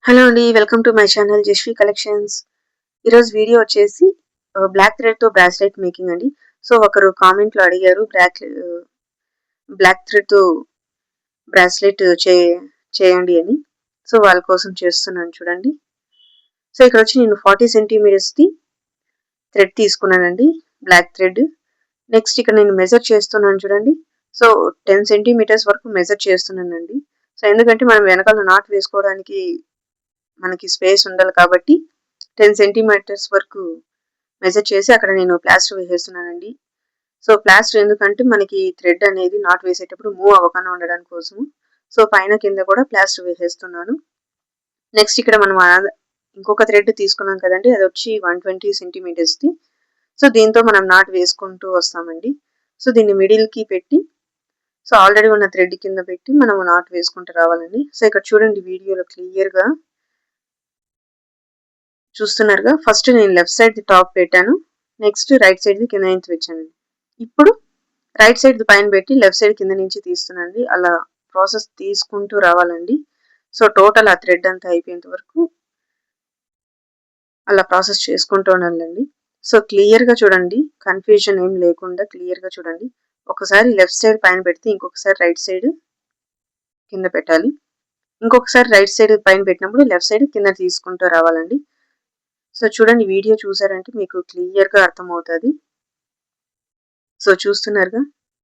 Hello అండి. Welcome to my channel Jashvi collections. ఈరోజు video వచ్చేసి బ్లాక్ థ్రెడ్‌తో బ్రాస్లెట్ మేకింగ్ అండి. సో, ఒకరు కామెంట్‌లో అడిగారు బ్లాక్ థ్రెడ్‌తో బ్రాస్లెట్ చేయండి అని. సో, వాళ్ళ కోసం చేస్తున్నాను చూడండి. సో, ఇక్కడొచ్చి నేను 40 సెంటీమీటర్స్‌ది థ్రెడ్ తీసుకున్నానండి. Black thread. నెక్స్ట్ ఇక్కడ నేను మెజర్ చేస్తున్నాను చూడండి. సో, 10 సెంటీమీటర్స్ వరకు మెజర్ చేస్తున్నానండి. సో, ఎందుకంటే మనం వెనకాల నాట్ వేసుకోవడానికి మనకి స్పేస్ ఉండాలి కాబట్టి 10 సెంటీమీటర్స్ వరకు మెజర్ చేసి అక్కడ నేను ప్లాస్టర్ వేసేస్తున్నానండి. సో, ప్లాస్టర్ ఎందుకంటే మనకి థ్రెడ్ అనేది నాట్ వేసేటప్పుడు మూవ్ అవ్వకుండా ఉండడానికి కోసము. సో, పైన కింద కూడా ప్లాస్టర్ వేసేస్తున్నాను. నెక్స్ట్ ఇక్కడ మనం ఇంకొక థ్రెడ్ తీసుకున్నాం కదండి, అది వచ్చి 120 సెంటీమీటర్స్ది. సో, దీంతో మనం నాట్ వేసుకుంటూ వస్తామండి. సో, దీన్ని మిడిల్కి పెట్టి సో, ఆల్రెడీ ఉన్న థ్రెడ్ కింద పెట్టి మనం నాట్ వేసుకుంటూ రావాలండి. సో, ఇక్కడ చూడండి వీడియోలో క్లియర్గా చూస్తున్నారుగా. ఫస్ట్ నేను లెఫ్ట్ సైడ్ది టాప్ పెట్టాను. నెక్స్ట్ రైట్ సైడ్ది కింద నుంచి వచ్చానండి. ఇప్పుడు రైట్ సైడ్ది పైన పెట్టి లెఫ్ట్ సైడ్ కింద నుంచి తీస్తున్నానండి. అలా ప్రాసెస్ తీసుకుంటూ రావాలండి. సో, టోటల్ ఆ థ్రెడ్ అంతా అయిపోయేంత వరకు అలా ప్రాసెస్ చేసుకుంటూ ఉండాలండి. సో, క్లియర్గా చూడండి, కన్ఫ్యూజన్ ఏం లేకుండా క్లియర్గా చూడండి. ఒకసారి లెఫ్ట్ సైడ్ పైన పెడితే ఇంకొకసారి రైట్ సైడ్ కింద పెట్టాలి. ఇంకొకసారి రైట్ సైడ్ పైన పెట్టినప్పుడు లెఫ్ట్ సైడ్ కింద తీసుకుంటూ రావాలండి. సో, చూడండి వీడియో చూసారంటే మీకు క్లియర్గా అర్థమవుతుంది. సో, చూస్తున్నారుగా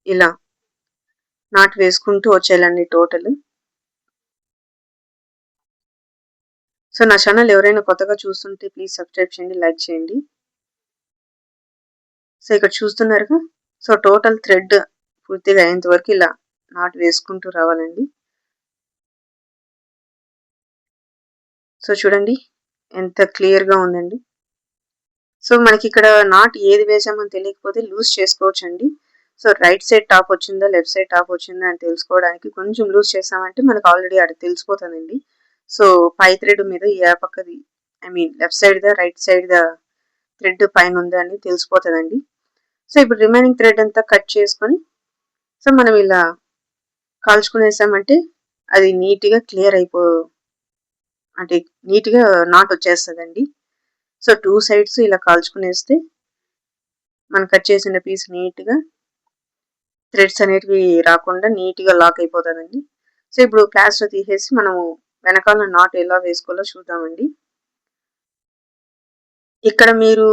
ఇలా నాట్ వేసుకుంటూ వచ్చేయాలండి టోటల్. సో, నా ఛానల్ ఎవరైనా కొత్తగా చూస్తుంటే ప్లీజ్ సబ్స్క్రైబ్ చేయండి, లైక్ చేయండి. సో, ఇక్కడ చూస్తున్నారుగా. సో, టోటల్ థ్రెడ్ పూర్తిగా అయ్యేంత వరకు ఇలా నాట్ వేసుకుంటూ రావాలండి. సో, చూడండి ఎంత క్లియర్గా ఉందండి. సో, మనకి ఇక్కడ నాట్ ఏది వేసామని తెలియకపోతే లూజ్ చేసుకోవచ్చండి. సో, రైట్ సైడ్ టాప్ వచ్చిందా, లెఫ్ట్ సైడ్ టాప్ వచ్చిందా అని తెలుసుకోవడానికి కొంచెం లూజ్ చేసామంటే మనకు ఆల్రెడీ అక్కడ తెలిసిపోతుందండి. సో, పై థ్రెడ్ మీద ఏ పక్కది లెఫ్ట్ సైడ్ దా రైట్ సైడ్ దా థ్రెడ్ పైన ఉందా అని తెలిసిపోతుందండి. సో, ఇప్పుడు రిమైనింగ్ థ్రెడ్ అంతా కట్ చేసుకొని సో, మనం ఇలా కాల్చుకునేసామంటే అది నీట్గా క్లియర్ అంటే నీట్గా నాట్ వచ్చేస్తుందండి. సో, 2 సైడ్స్ ఇలా కాల్చుకునేస్తే మనం కట్ చేసిన పీస్ నీట్గా థ్రెడ్స్ అనేటివి రాకుండా నీట్గా లాక్ అయిపోతుందండి. సో, ఇప్పుడు ప్లాస్టర్ తీసేసి మనము వెనకాల నాట్ ఎలా వేసుకోవాలో చూద్దామండి. ఇక్కడ మీరు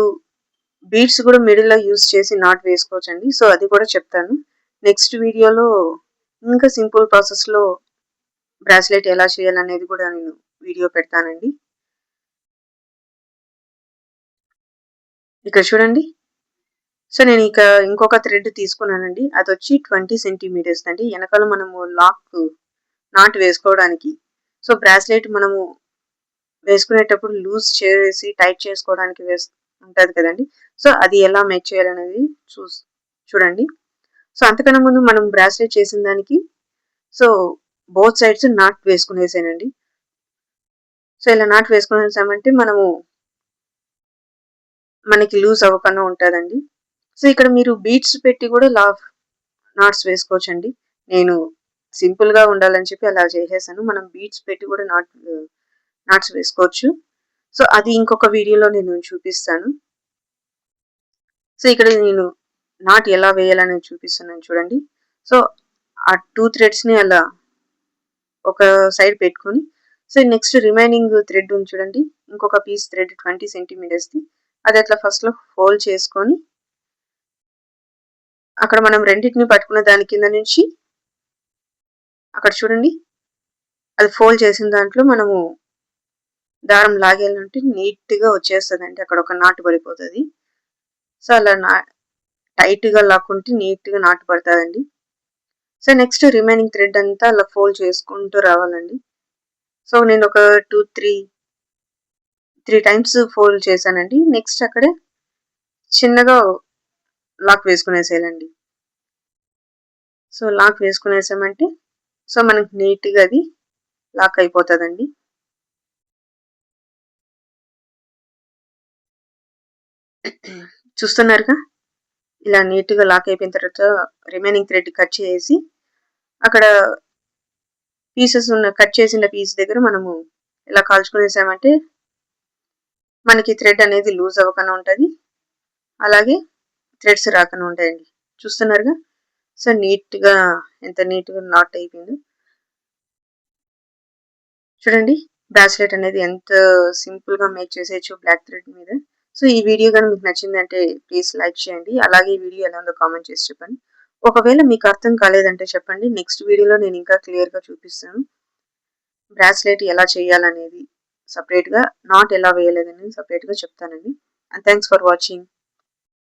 బీడ్స్ కూడా మిడిల్లో యూస్ చేసి నాట్ వేసుకోవచ్చండి. సో, అది కూడా చెప్తాను. నెక్స్ట్ వీడియోలో ఇంకా సింపుల్ ప్రాసెస్లో బ్రాస్లెట్ ఎలా చేయాలనేది కూడా నేను వీడియో పెడతానండి. ఇక్కడ చూడండి. సో, నేను ఇంకొక థ్రెడ్ తీసుకున్నానండి. అది వచ్చి 20 సెంటీమీటర్స్ అండి. వెనకాల మనము నాట్ వేసుకోవడానికి. సో, బ్రాస్లెట్ మనము వేసుకునేటప్పుడు లూజ్ చేసి టైట్ చేసుకోవడానికి ఉంటుంది కదండి. సో, అది ఎలా మేక్ చేయాలనేది చూడండి. సో, అంతకన్నా ముందు మనం బ్రాస్లెట్ చేసిన దానికి సో, బోత్ సైడ్స్ నాట్ వేసుకునేసానండి. సో, ఇలా నాట్ వేసుకునేసామంటే మనకి లూజ్ అవ్వకుండా ఉంటుందండి. సో, ఇక్కడ మీరు బీడ్స్ పెట్టి కూడా నాట్స్ వేసుకోవచ్చండి. నేను సింపుల్గా ఉండాలని చెప్పి అలా చేసేసాను. మనం బీడ్స్ పెట్టి కూడా నాట్స్ వేసుకోవచ్చు. సో, అది ఇంకొక వీడియోలో నేను చూపిస్తాను. సో, ఇక్కడ నేను నాట్ ఎలా వేయాలని చూపిస్తున్నాను చూడండి. సో, ఆ 2 థ్రెడ్స్ని అలా ఒక సైడ్ పెట్టుకొని సో, నెక్స్ట్ రిమైనింగ్ థ్రెడ్ ఉంది చూడండి. ఇంకొక పీస్ థ్రెడ్ 20 సెంటీమీటర్స్ది అది అట్లా ఫస్ట్లో ఫోల్డ్ చేసుకొని అక్కడ మనం రెండింటిని పట్టుకున్న దాని కింద నుంచి అక్కడ చూడండి, అది ఫోల్డ్ చేసిన దాంట్లో మనము దారం లాగేయాలంటే నీట్గా వచ్చేస్తుందండి. అక్కడ ఒక నాటు పడిపోతుంది. సో, అలా టైట్గా లాక్కుంటే నీట్గా నాటు పడుతుందండి. సో, నెక్స్ట్ రిమైనింగ్ థ్రెడ్ అంతా అలా ఫోల్డ్ చేసుకుంటూ రావాలండి. సో, నేను ఒక 3 టైమ్స్ ఫోల్డ్ చేశానండి. నెక్స్ట్ అక్కడే చిన్నగా లాక్ వేసుకునేసేయాలండి. సో, లాక్ వేసుకునేసామంటే సో, మనకి నీట్గా అది లాక్ అయిపోతుందండి. చూస్తున్నారుగా, ఇలా నీట్గా లాక్ అయిపోయిన తర్వాత రిమైనింగ్ థ్రెడ్ కట్ చేసి అక్కడ కట్ చేసిన పీస్ దగ్గర మనము ఇలా కాల్చుకునేసామంటే మనకి థ్రెడ్ అనేది లూజ్ అవ్వకుండా ఉంటుంది, అలాగే థ్రెడ్స్ రాకుండా ఉంటాయండి. చూస్తున్నారుగా, సో నీట్గా ఎంత నీట్గా నాట్ అయిపోయింది చూడండి. బ్రాస్లెట్ అనేది ఎంత సింపుల్గా మేక్ చేసేయచ్చు బ్లాక్ థ్రెడ్ మీద. సో ఈ వీడియో కానీ మీకు నచ్చిందంటే ప్లీజ్ లైక్ చేయండి, అలాగే ఈ వీడియో ఎలా ఉందో కామెంట్ చేసి చెప్పండి. ఒకవేళ మీకు అర్థం కాలేదంటే చెప్పండి, నెక్స్ట్ వీడియోలో నేను ఇంకా క్లియర్గా చూపిస్తాను. బ్రాస్లెట్ ఎలా చేయాలనేది సపరేట్గా, నాట్ ఎలా వేయలేదనేది సపరేట్గా చెప్తానండి. And thanks for watching.